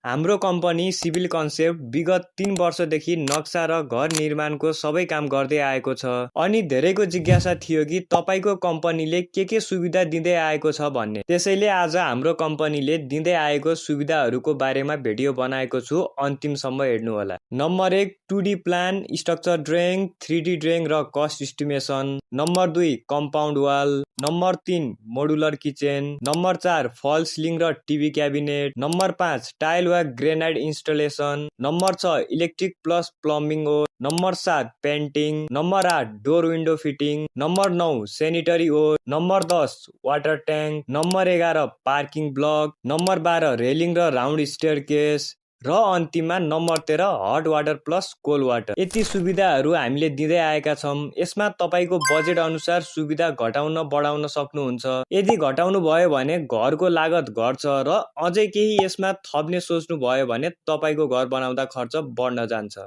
हाम्रो company civil concept विगत 3 वर्षदेखि नक्सा र घर निर्माणको सबै काम गर्दै आएको छ। अनि धेरैको जिज्ञासा थियो कि तपाईको कम्पनीले के सुविधा दिँदै आएको छ भन्ने। त्यसैले आज हाम्रो कम्पनीले दिँदै आएको सुविधाहरूको बारेमा भिडियो बनाएको छु, अन्तिमसम्म हेर्नु होला। Number 1 2D plan, structure drawing, 3D drawing र cost estimation. Number 2 compound wall. Number 3 modular kitchen. Number 4 false ceiling र टिभी क्याबिनेट। नम्बर 5 टाइल वा granite installation. Number 6 electric plus plumbing हो। Number 7 painting. Number 8 door window fitting. Number 9 sanitary हो। Number 10 water tank. Number 11 parking block. Number 12 railing र round staircase. र अन्तिममा number 13 hot water plus cold water. यति सुविधाहरू हामीले दिँदै आएका छौँ। यसमा तपाईको बजेट अनुसार सुविधा घटाउन बढाउन सक्नुहुन्छ। यदि घटाउनु भयो भने घरको लागत घट्छ र अझै केही यसमा थप्ने सोच्नु भयो भने तपाईको घर बनाउँदा खर्च बढ्न जान्छ।